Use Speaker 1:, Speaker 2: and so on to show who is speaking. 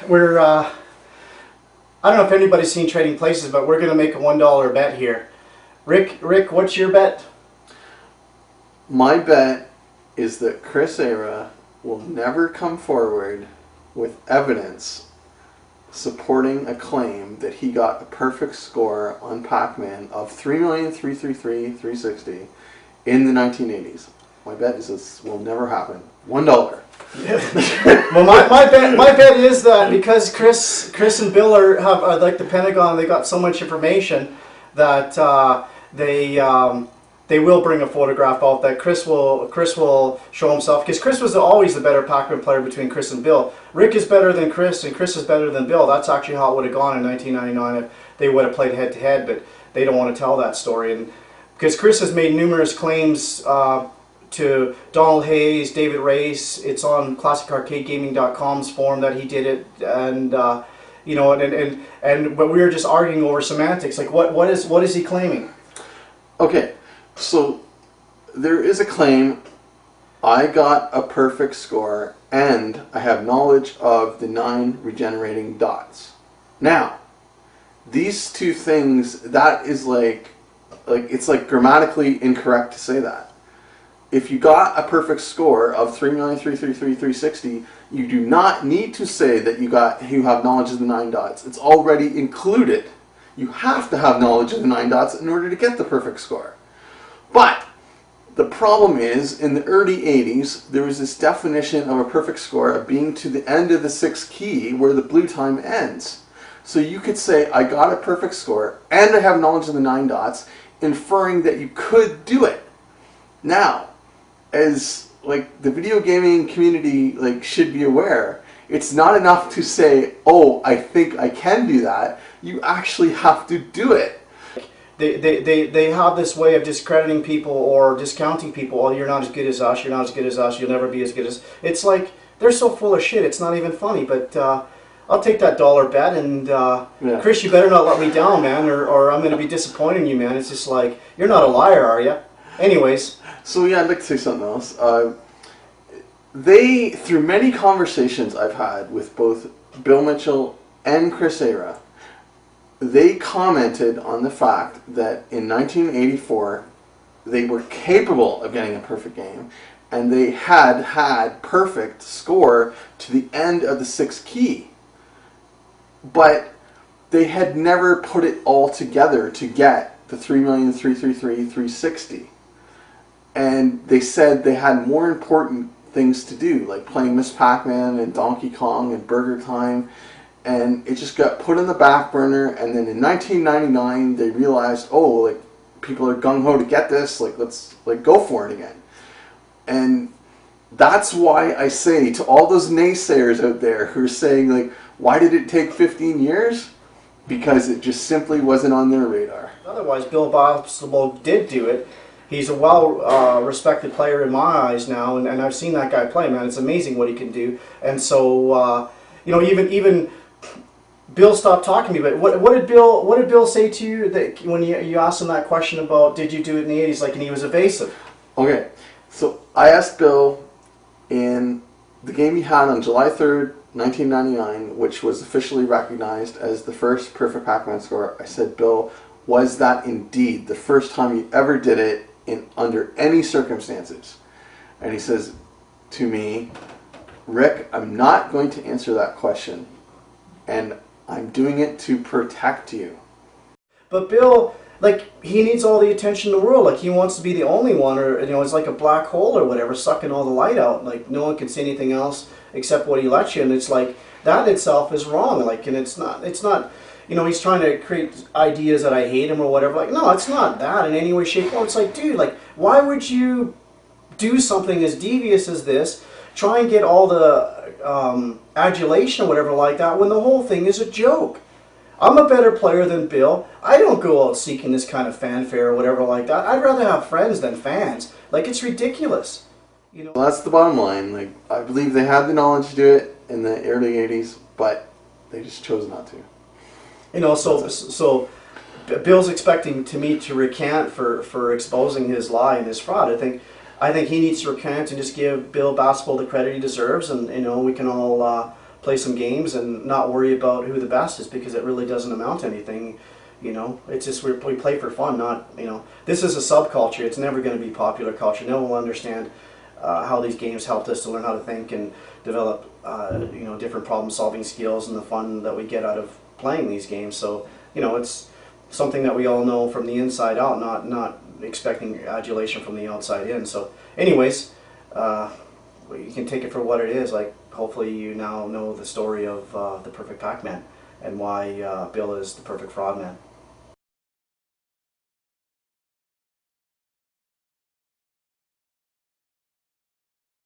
Speaker 1: we're I don't know if anybody's seen Trading Places, but we're going to make a $1 bet here. Rick, what's your bet?
Speaker 2: My bet is that Chris Era will never come forward with evidence supporting a claim that he got a perfect score on Pac-Man of 3,333,360 in the 1980s. My bet is this will never happen. $1.
Speaker 1: Well, my bet is that because Chris and Bill have like the Pentagon, they got so much information that they will bring a photograph out that Chris will show himself, because Chris was always the better Pac-Man player between Chris and Bill. Rick is better than Chris, and Chris is better than Bill. That's actually how it would have gone in 1999 if they would have played head-to-head, but they don't want to tell that story. And because Chris has made numerous claims to Donald Hayes, David Race. It's on ClassicArcadeGaming.com's forum that he did it, and you know, but we were just arguing over semantics. Like, what is he claiming?
Speaker 2: Okay, so there is a claim. I got a perfect score, and I have knowledge of the 9 regenerating dots. Now, these two things, that is like it's like grammatically incorrect to say that. If you got a perfect score of 3,333,360, you do not need to say that you have knowledge of the 9 dots. It's already included. You have to have knowledge of the 9 dots in order to get the perfect score. But the problem is, in the early 80s, there was this definition of a perfect score of being to the end of the 6th key where the blue time ends. So you could say, I got a perfect score and I have knowledge of the 9 dots, inferring that you could do it. Now, as like the video gaming community should be aware, it's not enough to say, oh, I think I can do that. You actually have to do it.
Speaker 1: They have this way of discrediting people or discounting people. Oh, you're not as good as us, you're not as good as us, you'll never be as good as... It's like, they're so full of shit, it's not even funny. But I'll take that $1 bet, and yeah. Chris, you better not let me down, man, or I'm going to be disappointing you, man. It's just like, you're not a liar, are you? Anyways.
Speaker 2: So yeah, I'd like to say something else. Through many conversations I've had with both Bill Mitchell and Chris Era, they commented on the fact that in 1984 they were capable of getting a perfect game, and they had perfect score to the end of the 6th key, but they had never put it all together to get the 3,333,360. And they said they had more important things to do, like playing Miss Pac-Man and Donkey Kong and Burger Time, and it just got put on the back burner. And then in 1999 they realized, oh, like, people are gung-ho to get this, like, let's go for it again. And that's why I say to all those naysayers out there who are saying, like, why did it take 15 years? Because it just simply wasn't on their radar.
Speaker 1: Otherwise, Bill Boswell did do it. He's a well-respected player in my eyes now, and I've seen that guy play, man. It's amazing what he can do. And so, you know, even Bill stopped talking to me. But what did Bill say to you that when you asked him that question about did you do it in the 80s? Like, and he was evasive.
Speaker 2: Okay, so I asked Bill in the game he had on July 3rd, 1999, which was officially recognized as the first perfect Pac-Man score. I said, Bill, was that indeed the first time you ever did it under any circumstances? And he says to me, Rick, I'm not going to answer that question, and I'm doing it to protect you.
Speaker 1: But Bill, like, he needs all the attention in the world. Like, he wants to be the only one, or, you know, it's like a black hole or whatever, sucking all the light out. Like, no one can say anything else except what he lets you, and it's like, that itself is wrong. Like, and it's not, you know, he's trying to create ideas that I hate him or whatever. Like, no, it's not that in any way, shape, or form. It's like, dude, like, why would you do something as devious as this, try and get all the adulation or whatever like that, when the whole thing is a joke? I'm a better player than Bill. I don't go out seeking this kind of fanfare or whatever like that. I'd rather have friends than fans. Like, it's ridiculous. You know?
Speaker 2: Well, that's the bottom line. Like, I believe they had the knowledge to do it in the early 80s, but they just chose not to.
Speaker 1: You know, so Bill's expecting me to recant for exposing his lie and his fraud. I think he needs to recant and just give Bill Boswell the credit he deserves, and, you know, we can all play some games and not worry about who the best is, because it really doesn't amount to anything. You know, it's just we play for fun, not, you know, this is a subculture. It's never going to be popular culture. No one will understand how these games helped us to learn how to think and develop, you know, different problem-solving skills and the fun that we get out of playing these games. So, you know, it's something that we all know from the inside out, not expecting adulation from the outside in. So, anyways, you can take it for what it is. Like, hopefully you now know the story of the perfect Pac-Man and why Bill is the perfect Fraudman.